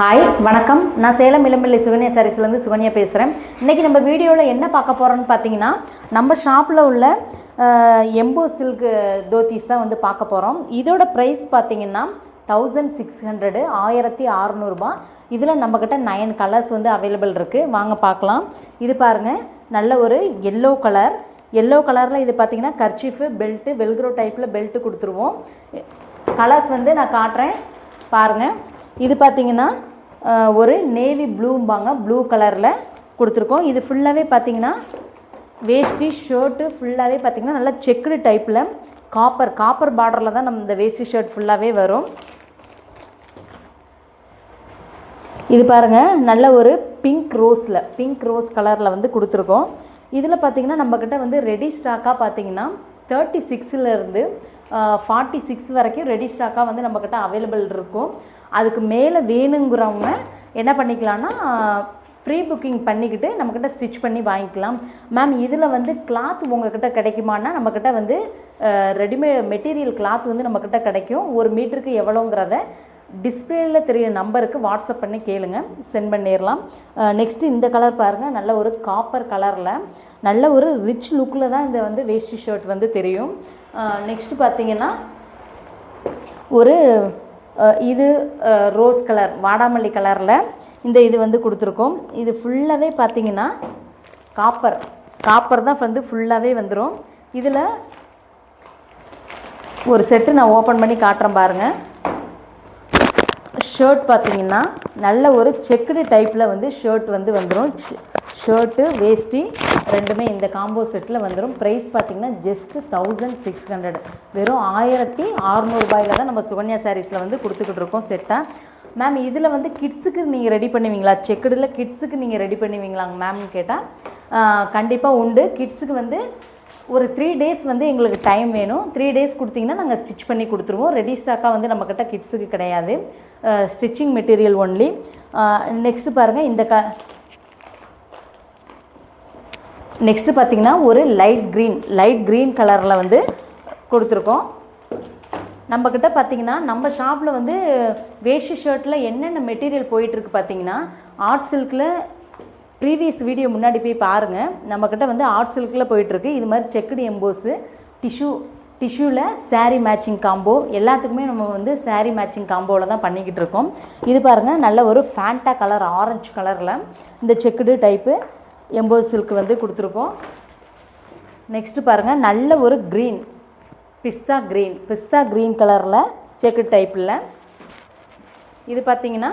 Hi வணக்கம். நான் சேலம் இளம்பிள்ளை சுகன்யா சாரீஸ்லேருந்து சுகன்யா பேசுகிறேன். இன்றைக்கி நம்ம வீடியோவில் என்ன பார்க்க போகிறோன்னு பார்த்தீங்கன்னா, நம்ம ஷாப்பில் உள்ள எம்போ சில்க் தோத்தீஸ் தான் வந்து பார்க்க போகிறோம். இதோட ப்ரைஸ் பார்த்தீங்கன்னா 1600 1600 இதில் நம்மக்கிட்ட 9 கலர்ஸ் வந்து அவைலபிள் இருக்குது. வாங்க பார்க்கலாம். இது பாருங்கள், நல்ல ஒரு எல்லோ கலரில் இது பார்த்திங்கன்னா கர்ச்சீஃபு பெல்ட்டு வெல்க்ரோ டைப்பில் பெல்ட்டு கொடுத்துருவோம். கலர்ஸ் வந்து நான் காட்டுறேன் பாருங்கள். இது பார்த்திங்கன்னா ஒரு நேவி ப்ளூம்பாங்க, ப்ளூ கலரில் கொடுத்துருக்கோம். இது ஃபுல்லாகவே பார்த்திங்கன்னா வேஷ்டி ஷர்ட்டு ஃபுல்லாகவே பார்த்திங்கன்னா நல்லா செக்குடு டைப்பில் காப்பர் பார்டரில் தான் நம்ம இந்த வேஷ்டி ஷர்ட் ஃபுல்லாகவே வரும். இது பாருங்கள், நல்ல ஒரு பிங்க் ரோஸ் கலரில் வந்து கொடுத்துருக்கோம். இதில் பார்த்திங்கன்னா நம்மக்கிட்ட வந்து ரெடி ஸ்டாக்காக பார்த்திங்கன்னா 36 46 வரைக்கும் ரெடி ஸ்டாக்காக வந்து நம்மக்கிட்ட அவைலபிள் இருக்கும். அதுக்கு மேலே வேணுங்கிறவங்க என்ன பண்ணிக்கலாம்னா ப்ரீ புக்கிங் பண்ணிக்கிட்டு நம்மக்கிட்ட ஸ்டிச் பண்ணி வாங்கிக்கலாம். மேம் இதில் வந்து கிளாத் உங்கள்கிட்ட கிடைக்குமான்னா நம்மக்கிட்ட வந்து ரெடிமேட் மெட்டீரியல் கிளாத் வந்து நம்மக்கிட்ட கிடைக்கும். ஒரு மீட்டருக்கு எவ்வளோங்கிறத டிஸ்பிளேயில் தெரிய நம்பருக்கு வாட்ஸ்அப் பண்ணி கேளுங்க, சென்ட் பண்ணிடலாம். நெக்ஸ்ட்டு இந்த கலர் பாருங்கள், நல்ல ஒரு காப்பர் கலரில் நல்ல ஒரு ரிச் லுக்கில் தான் இந்த வந்து வேஷ்டி ஷர்ட் வந்து தெரியும். நெக்ஸ்ட்டு பார்த்தீங்கன்னா ஒரு இது ரோஸ் கலர் வாடாமல்லி கலரில் இது வந்து கொடுத்துருக்கோம். இது ஃபுல்லாகவே பார்த்தீங்கன்னா காப்பர் தான் வந்து ஃபுல்லாகவே வந்துடும். இதில் ஒரு செட்டு நான் ஓப்பன் பண்ணி காட்டுறேன் பாருங்கள். ஷர்ட் பார்த்திங்கன்னா நல்ல ஒரு செக்குடு டைப்பில் வந்து ஷர்ட் வந்து வந்துடும். ஷர்ட்டு வேஷ்டி ரெண்டுமே இந்த காம்போ செட்டில் வந்துடும். ப்ரைஸ் பார்த்திங்கன்னா ஜஸ்ட் 1600 வெறும் 1600 தான் நம்ம சுகன்யா சாரீஸில் வந்து கொடுத்துக்கிட்டு இருக்கோம் செட்டாக. மேம் இதில் வந்து கிட்ஸுக்கு நீங்கள் ரெடி பண்ணுவீங்களா, செக்குடில் கிட்ஸுக்கு நீங்கள் ரெடி பண்ணுவீங்களாங்க மேம்னு கேட்டால் கண்டிப்பாக உண்டு. கிட்ஸுக்கு வந்து ஒரு 3 days வந்து எங்களுக்கு டைம் வேணும். 3 days கொடுத்தீங்கன்னா நாங்கள் ஸ்டிச் பண்ணி கொடுத்துருவோம். ரெடி ஸ்டாக்காக வந்து நம்மக்கிட்ட கிட்ஸுக்கு கிடையாது, ஸ்டிச்சிங் மெட்டீரியல் ஒன்லி. நெக்ஸ்ட்டு பாருங்கள், நெக்ஸ்ட்டு பார்த்திங்கன்னா ஒரு லைட் க்ரீன் கலரில் வந்து கொடுத்துருக்கோம். நம்மக்கிட்ட பார்த்திங்கன்னா நம்ம ஷாப்பில் வந்து வேஷ்டி ஷர்ட்டில் என்னென்ன மெட்டீரியல் போயிட்டுருக்கு பார்த்திங்கன்னா, ஆர்ட் சில்கில் ப்ரீவியஸ் வீடியோ முன்னாடி போய் பாருங்கள். நம்மக்கிட்ட வந்து ஆர்ட் சில்கில் போயிட்டுருக்கு. இது மாதிரி செக்குடு எம்போஸு டிஷ்யூவில் சாரீ மேட்சிங் காம்போ எல்லாத்துக்குமே நம்ம வந்து சாரீ மேட்சிங் காம்போவில் தான் பண்ணிக்கிட்டு இருக்கோம். இது பாருங்கள், நல்ல ஒரு ஃபேண்டா கலர் ஆரஞ்சு கலரில் இந்த செக்குடு டைப்பு எம்போஸ் சில்க் வந்து கொடுத்துருக்கோம். நெக்ஸ்ட்டு பாருங்கள், நல்ல ஒரு பிஸ்தா க்ரீன் கலரில் செக்குடு டைப்பில். இது பார்த்திங்கன்னா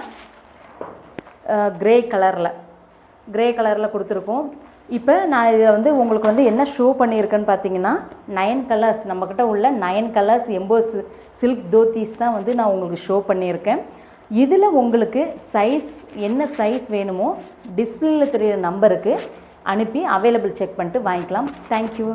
கிரே கலரில் கொடுத்துருக்கோம். இப்போ நான் இதை வந்து உங்களுக்கு வந்து என்ன ஷோ பண்ணியிருக்கேன்னு பார்த்தீங்கன்னா 9 கலர்ஸ் நம்மக்கிட்ட உள்ள 9 கலர்ஸ் எம்போஸ் சில்க் தோத்தீஸ் தான் வந்து நான் உங்களுக்கு ஷோ பண்ணியிருக்கேன். இதில் உங்களுக்கு என்ன சைஸ் வேணுமோ டிஸ்பிளேயில் தெரிகிற நம்பருக்கு அனுப்பி அவைலபிள் செக் பண்ணிட்டு வாங்கிக்கலாம். தேங்க்யூ.